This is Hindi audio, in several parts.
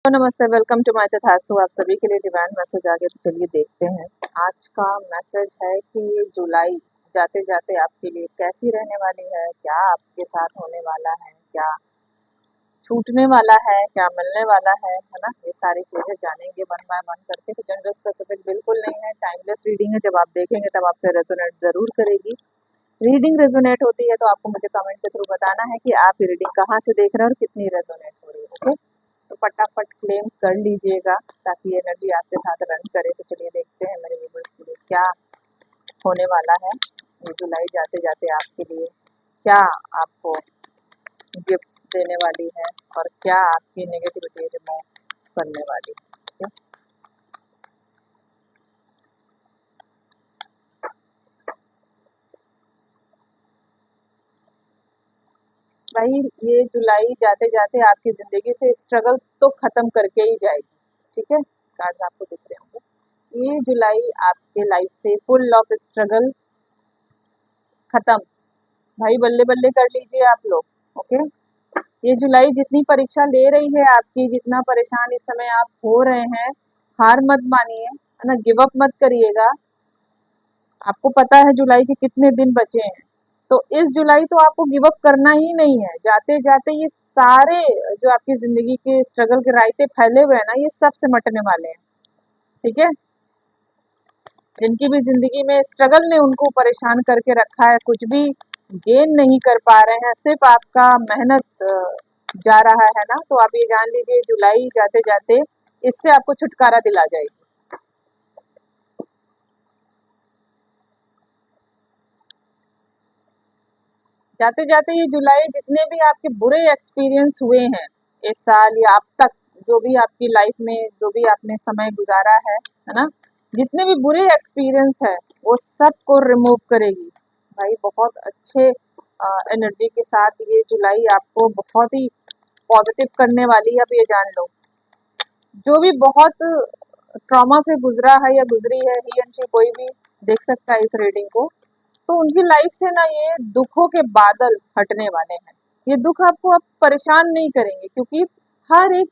तो नमस्ते, वेलकम टू माय तथास्तु। आप सभी के लिए डिवाइन मैसेज आ गया, तो चलिए देखते हैं। आज का मैसेज है कि ये जुलाई जाते जाते आपके लिए कैसी रहने वाली है, क्या आपके साथ होने वाला है, क्या छूटने वाला है, क्या मिलने वाला है ना। ये सारी चीजें जानेंगे वन बाय वन करके। तो जेंडर स्पेसिफिक बिल्कुल नहीं है, टाइमलेस रीडिंग है। जब आप देखेंगे तब आपसे रेजोनेट जरूर करेगी। रीडिंग रेजोनेट होती है तो आपको मुझे कमेंट के थ्रू बताना है कि आप ये रीडिंग कहाँ से देख रहे हैं और कितनी रेजोनेट हो रही है। ओके, तो फटाफट क्लेम कर लीजिएगा ताकि एनर्जी आपके साथ रन करे। तो चलिए देखते हैं मेरे व्यूअर्स के लिए क्या होने वाला है ये जुलाई जाते जाते आपके लिए, क्या आपको गिफ्ट्स देने वाली है और क्या आपकी नेगेटिविटी रिमूव करने वाली है। भाई, ये जुलाई जाते जाते आपकी जिंदगी से स्ट्रगल तो खत्म करके ही जाएगी। ठीक है, कार्ड्स आपको दिख रहे होंगे। ये जुलाई आपके लाइफ से फुल ऑफ स्ट्रगल खत्म। भाई बल्ले बल्ले कर लीजिए आप लोग। ओके, ये जुलाई जितनी परीक्षा ले रही है आपकी, जितना परेशान इस समय आप हो रहे हैं, हार मत मानिए, है ना। गिव अप मत करिएगा। आपको पता है जुलाई के कितने दिन बचे हैं, तो इस जुलाई तो आपको गिव अप करना ही नहीं है। जाते जाते ये सारे जो आपकी जिंदगी के स्ट्रगल के रायते फैले हुए हैं ना, ये सब सिमटने वाले हैं। ठीक है, जिनकी भी जिंदगी में स्ट्रगल ने उनको परेशान करके रखा है, कुछ भी गेन नहीं कर पा रहे हैं, सिर्फ आपका मेहनत जा रहा है ना, तो आप ये जान लीजिए जुलाई जाते जाते इससे आपको छुटकारा दिला जाएगी। जाते जाते ये जुलाई जितने भी आपके बुरे एक्सपीरियंस हुए हैं इस साल या अब तक, जो भी आपकी लाइफ में जो भी आपने समय गुजारा है ना, जितने भी बुरे एक्सपीरियंस है वो सब को रिमूव करेगी। भाई बहुत अच्छे एनर्जी के साथ ये जुलाई आपको बहुत ही पॉजिटिव करने वाली है। अब ये जान लो, जो भी बहुत ट्रॉमा से गुजरा है या गुजरी है, ही एंड शी कोई भी देख सकता है इस रीडिंग को, तो उनकी लाइफ से ना ये दुखों के बादल हटने वाले हैं। ये दुख आपको अब परेशान नहीं करेंगे, क्योंकि हर एक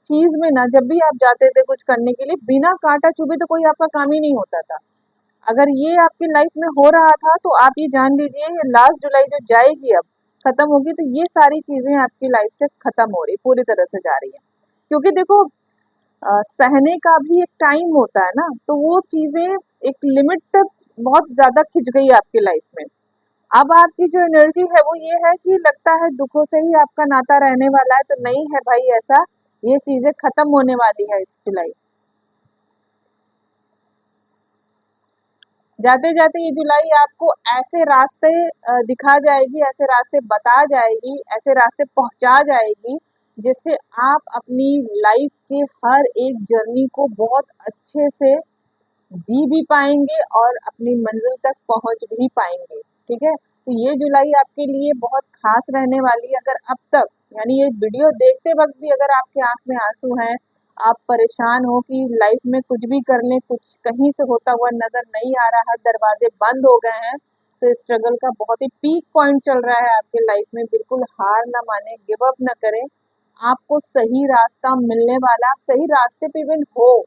चीज में ना, जब भी आप जाते थे कुछ करने के लिए, बिना कांटा चुभे तो कोई आपका काम ही नहीं होता था। अगर ये आपकी लाइफ में हो रहा था तो आप ये जान लीजिए ये लास्ट जुलाई जो जाएगी अब खत्म होगी, तो ये सारी चीजें आपकी लाइफ से खत्म हो रही, पूरी तरह से जा रही है। क्योंकि देखो, सहने का भी एक टाइम होता है ना, तो वो चीजें एक लिमिट तक बहुत ज्यादा खिंच गई आपकी लाइफ में। अब आपकी जो एनर्जी है वो ये है कि लगता है दुखों से ही आपका नाता रहने वाला है, तो नहीं है भाई ऐसा। ये चीजें खत्म होने वाली है इस जुलाई। जाते जाते ये जुलाई आपको ऐसे रास्ते दिखा जाएगी, ऐसे रास्ते बता जाएगी, ऐसे रास्ते पहुंचा जाएगी, जिससे आप अपनी लाइफ के हर एक जर्नी को बहुत अच्छे से जी भी पाएंगे और अपनी मंजिल तक पहुंच भी पाएंगे। ठीक है, तो ये जुलाई आपके लिए बहुत खास रहने वाली है। अगर अब तक, यानी ये वीडियो देखते वक्त भी अगर आपके आंख में आंसू हैं, आप परेशान हो कि लाइफ में कुछ भी कर लें, कुछ कहीं से होता हुआ नजर नहीं आ रहा है, दरवाजे बंद हो गए हैं, तो स्ट्रगल का बहुत ही पीक पॉइंट चल रहा है आपके लाइफ में। बिल्कुल हार ना माने, गिव अप ना करें। आपको सही रास्ता मिलने वाला, आप सही रास्ते पे इवन हो।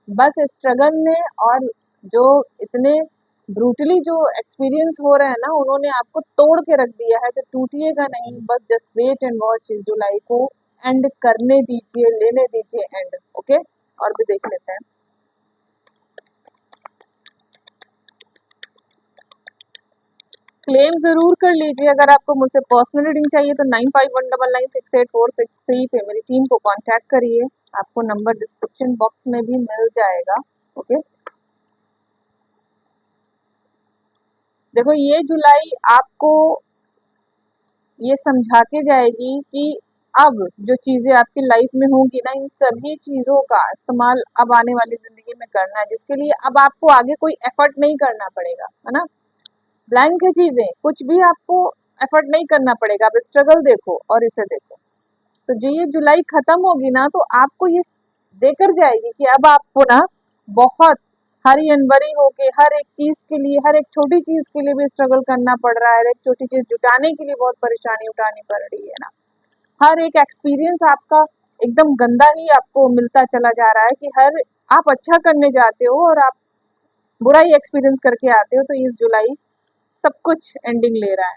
बस स्ट्रगल ने और जो इतने ब्रूटली जो एक्सपीरियंस हो रहे हैं ना, उन्होंने आपको तोड़ के रख दिया है। तो टूटिएगा नहीं, बस जस्ट वेट एंड वॉच। इस जुलाई को एंड करने दीजिए, लेने दीजिए एंड। ओके, और भी देख लेते हैं। क्लेम जरूर कर लीजिए। अगर आपको मुझसे पर्सनल रीडिंग चाहिए तो 9519968463 पे मेरी टीम को कांटेक्ट करिए। आपको नंबर डिस्क्रिप्शन बॉक्स में भी मिल जाएगा। ओके, देखो ये जुलाई आपको ये समझा के जाएगी कि अब जो चीजें आपकी लाइफ में होंगी ना, इन सभी चीजों का इस्तेमाल अब आने वाली जिंदगी में करना है, जिसके लिए अब आपको आगे कोई एफर्ट नहीं करना पड़ेगा, है ना। ब्लैंक है चीजें, कुछ भी आपको एफर्ट नहीं करना पड़ेगा। अब स्ट्रगल देखो और इसे देखो। तो जो ये जुलाई खत्म होगी ना, तो आपको ये देकर जाएगी कि अब आपको ना बहुत हरी अनबरी होके हर एक चीज के लिए, हर एक छोटी चीज के लिए भी स्ट्रगल करना पड़ रहा है। हर एक छोटी चीज जुटाने के लिए बहुत परेशानी उठानी पड़ रही है ना। हर एक एक्सपीरियंस आपका एकदम गंदा ही आपको मिलता चला जा रहा है कि हर आप अच्छा करने जाते हो और आप बुरा ही एक्सपीरियंस करके आते हो, तो इस जुलाई सब कुछ एंडिंग ले रहा है।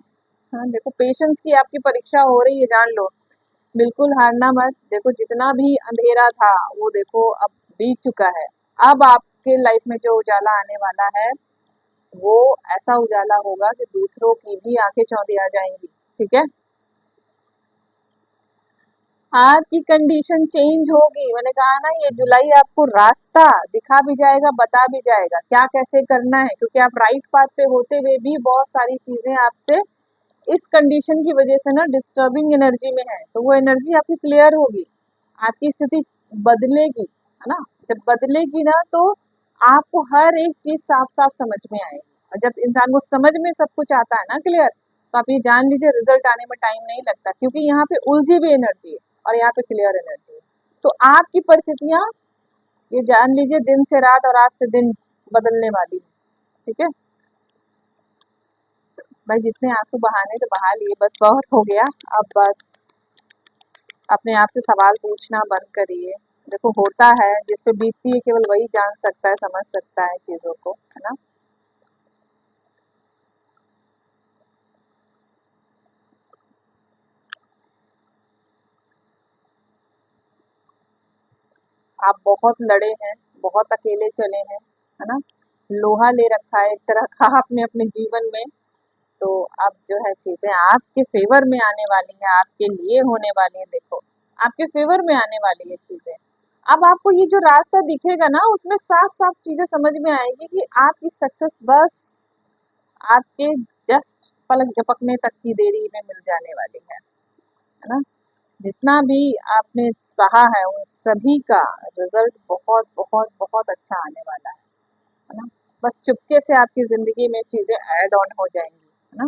हाँ, देखो पेशेंस की आपकी परीक्षा हो रही है, जान लो। बिल्कुल हारना मत। देखो जितना भी अंधेरा था वो देखो अब बीत चुका है। अब आपके लाइफ में जो उजाला आने वाला है वो ऐसा उजाला होगा कि दूसरों की भी आंखें चौंधी आ जाएंगी। ठीक है, आपकी कंडीशन चेंज होगी। मैंने कहा ना, ये जुलाई आपको रास्ता दिखा भी जाएगा, बता भी जाएगा क्या कैसे करना है, क्योंकि आप राइट पाथ पे होते हुए भी बहुत सारी चीजें आपसे इस कंडीशन की वजह से ना डिस्टर्बिंग एनर्जी में है, तो वो एनर्जी आपकी क्लियर होगी, आपकी स्थिति बदलेगी, है ना। जब बदलेगी ना तो आपको हर एक चीज साफ साफ समझ में आएगी, और जब इंसान को समझ में सब कुछ आता है ना क्लियर, तो आप ये जान लीजिए रिजल्ट आने में टाइम नहीं लगता, क्योंकि यहाँ पे उलझी हुई एनर्जी है और यहाँ पे क्लियर एनर्जी है। तो आपकी परिस्थितियां, ये जान लीजिए दिन से रात और रात से दिन बदलने वाली है। ठीक है भाई, जितने आंसू बहाने थे बहा लिए, बस बहुत हो गया। अब बस अपने आप से सवाल पूछना बंद करिए। देखो होता है, जिस पे बीतती है केवल वही जान सकता है, समझ सकता है चीजों को, है ना। आप बहुत लड़े हैं, बहुत अकेले चले हैं, है ना। लोहा ले रखा है एक तरह का आपने अपने जीवन में। तो अब जो है चीजें आपके फेवर में आने वाली है, आपके लिए होने वाली है। देखो आपके फेवर में आने वाली है चीजें। अब आपको ये जो रास्ता दिखेगा ना, उसमें साफ साफ चीजें समझ में आएगी कि आपकी सक्सेस बस आपके जस्ट पलक झपकने तक की देरी में मिल जाने वाली है ना। जितना भी आपने सहा है उन सभी का रिजल्ट बहुत बहुत बहुत अच्छा आने वाला है ना। बस चुपके से आपकी जिंदगी में चीजें ऐड ऑन हो जाएंगी, है ना।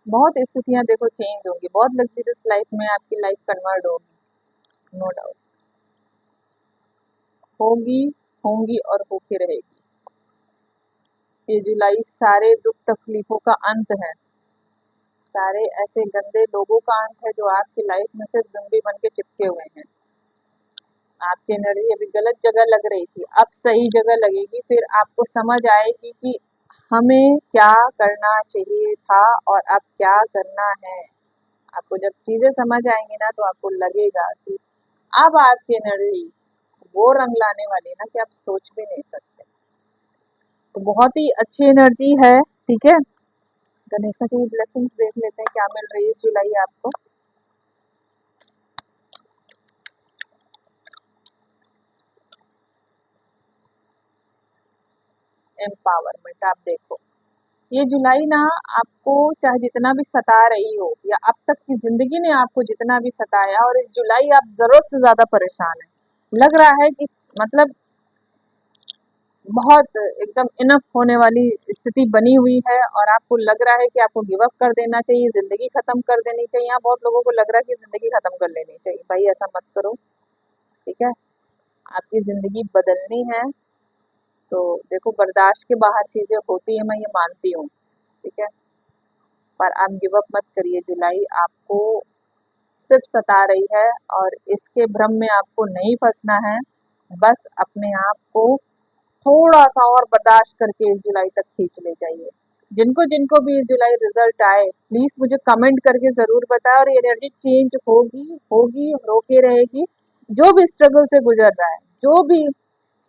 बहुत स्थितियां देखो चेंज होंगी, बहुत लग्जरियस लाइफ में आपकी लाइफ कन्वर्ट होगी, नो डाउट होगी, होंगी और होके रहेगी। ये जुलाई सारे दुख तकलीफों का अंत है, सारे ऐसे गंदे लोगों का अंत है जो आपकी लाइफ में सिर्फ ज़िंदगी बन के चिपके हुए हैं। आपकी एनर्जी अभी गलत जगह लग रही थी, अब सही जगह लगेगी, फिर आपको समझ आएगी कि हमें क्या करना चाहिए था और अब क्या करना है। आपको जब चीजें समझ आएंगी ना, तो आपको लगेगा कि अब आपकी एनर्जी वो रंग लाने वाली है ना कि आप सोच भी नहीं सकते। तो बहुत ही अच्छी एनर्जी है। ठीक है, गणेशा की ब्लेसिंग्स देख लेते हैं क्या मिल रही है इस जुलाई आपको। एम्पावरमेंट, आप देखो ये जुलाई ना आपको चाहे जितना भी सता रही हो, या अब तक की जिंदगी ने आपको जितना भी सताया, और इस जुलाई आप जरूरत से ज्यादा परेशान है, लग रहा है कि मतलब बहुत एकदम इनफ होने वाली स्थिति बनी हुई है, और आपको लग रहा है कि आपको गिव अप कर देना चाहिए, जिंदगी खत्म कर देनी चाहिए। यहाँ बहुत लोगों को लग रहा है कि जिंदगी खत्म कर लेनी चाहिए। भाई ऐसा मत करो, ठीक है। आपकी जिंदगी बदलनी है तो देखो बर्दाश्त के बाहर चीजें होती है, मैं ये मानती हूँ, ठीक है। पर आप गिव अप मत करिए। जुलाई आपको सिर्फ सता रही है, और इसके भ्रम में आपको नहीं फंसना है। बस अपने आप को थोड़ा सा और बर्दाश्त करके इस जुलाई तक खींच ले जाइए। जिनको जिनको भी इस जुलाई रिजल्ट आए, प्लीज मुझे कमेंट करके जरूर बताएं, और ये एनर्जी चेंज होगी, होगी और होके रहेगी। जो भी स्ट्रगल से गुजर रहा है, जो भी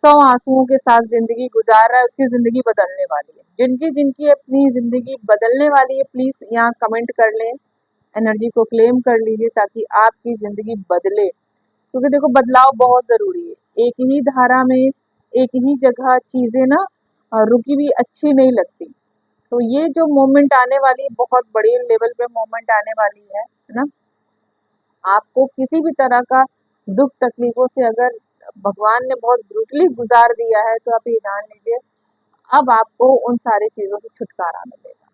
100 आंसुओं के साथ जिंदगी गुजार रहा है, उसकी जिंदगी बदलने वाली है। जिनकी जिनकी अपनी जिंदगी बदलने वाली है, प्लीज यहाँ कमेंट कर लें, एनर्जी को क्लेम कर लीजिए, ताकि आपकी जिंदगी बदले। क्योंकि देखो बदलाव बहुत जरूरी है। एक ही धारा में, एक ही जगह चीजें ना रुकी हुई अच्छी नहीं लगती। तो ये जो मोमेंट आने वाली है, बहुत बड़े लेवल पे मोमेंट आने वाली है ना। आपको किसी भी तरह का दुख तकलीफों से अगर भगवान ने बहुत ब्रूटली गुजार दिया है, तो आप ये जान लीजिए अब आपको उन सारी चीजों से छुटकारा मिलेगा।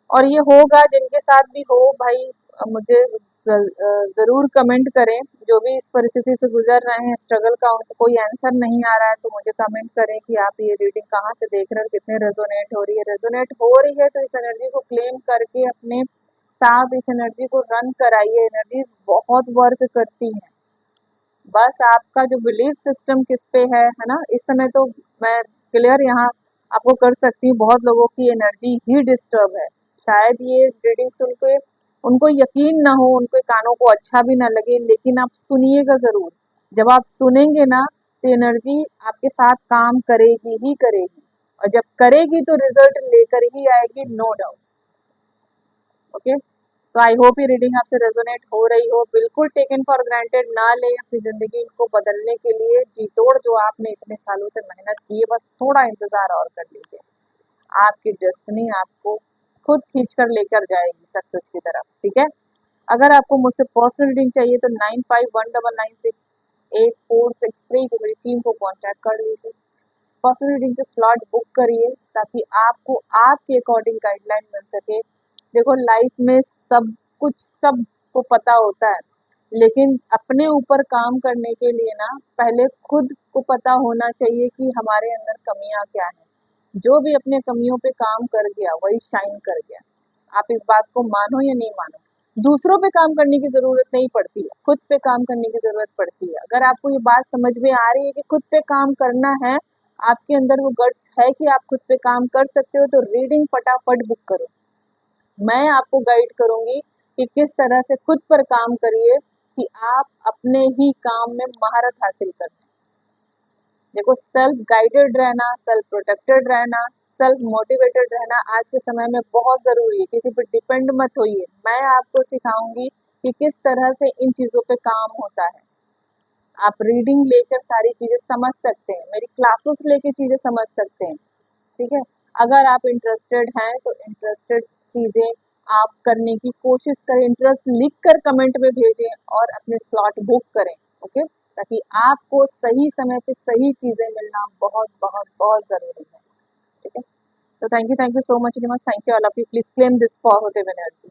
और ये होगा जिनके साथ भी हो भाई, मुझे जरूर कमेंट करें। जो भी इस परिस्थिति से गुजर रहे हैं, स्ट्रगल का उनको कोई आंसर नहीं आ रहा है, तो मुझे कमेंट करें कि आप ये रीडिंग कहाँ से देख रहे हो, कितने रेजोनेट हो रही है। रेजोनेट हो रही है तो इस एनर्जी को क्लेम करके अपने साथ इस एनर्जी को रन कराइए। एनर्जीज बहुत वर्क करती हैं, बस आपका जो बिलीफ सिस्टम किस पे है ना। इस समय तो मैं क्लियर यहाँ आपको कर सकती हूँ, बहुत लोगों की एनर्जी ही डिस्टर्ब है। शायद ये रीडिंग सुन के उनको यकीन ना हो, उनके कानों को अच्छा भी ना लगे, लेकिन आप सुनिएगा ज़रूर। जब आप सुनेंगे ना तो एनर्जी आपके साथ काम करेगी ही करेगी, और जब करेगी तो रिजल्ट लेकर ही आएगी, नो डाउट। ओके, तो आई होप ये रीडिंग आपसे रेजोनेट हो रही हो। बिल्कुल टेकन फॉर ग्रांटेड ना ले अपनी ज़िंदगी को बदलने के लिए। जी तोड़ जो आपने इतने सालों से मेहनत की है, बस थोड़ा इंतज़ार और कर लीजिए। आपकी डेस्टिनी आपको खुद खींच कर लेकर जाएगी सक्सेस की तरफ, ठीक है। अगर आपको मुझसे पर्सनल रीडिंग चाहिए तो 9519968463 को मेरी टीम को कांटेक्ट कर लीजिए। पर्सनल रीडिंग के स्लॉट बुक करिए ताकि आपको आपके अकॉर्डिंग गाइडलाइन मिल सके। देखो, लाइफ में सब कुछ सबको पता होता है, लेकिन अपने ऊपर काम करने के लिए ना पहले खुद को पता होना चाहिए कि हमारे अंदर कमियां क्या हैं। जो भी अपने कमियों पे काम कर गया वही शाइन कर गया। आप इस बात को मानो या नहीं मानो, दूसरों पे काम करने की जरूरत नहीं पड़ती है, खुद पे काम करने की जरूरत पड़ती है। अगर आपको ये बात समझ में आ रही है कि खुद पे काम करना है, आपके अंदर वो गट्स है कि आप खुद पे काम कर सकते हो, तो रीडिंग फटाफट बुक करो। मैं आपको गाइड करूंगी कि किस तरह से खुद पर काम करिए कि आप अपने ही काम में महारत हासिल कर। देखो, सेल्फ गाइडेड रहना, सेल्फ प्रोटेक्टेड रहना, सेल्फ मोटिवेटेड रहना आज के समय में बहुत ज़रूरी है। किसी पर डिपेंड मत होइए। मैं आपको सिखाऊंगी कि किस तरह से इन चीज़ों पे काम होता है। आप रीडिंग लेकर सारी चीज़ें समझ सकते हैं, मेरी क्लासेस लेकर चीज़ें समझ सकते हैं, ठीक है। अगर आप इंटरेस्टेड हैं तो इंटरेस्टेड चीज़ें आप करने की कोशिश करें, इंटरेस्ट लिख कर कमेंट में भेजें और अपने स्लॉट बुक करें। ओके, ताकि आपको सही समय पे सही चीज़ें मिलना बहुत बहुत बहुत ज़रूरी है, ठीक है। तो thank you so much, thank you all of you. Please claim this positive energy.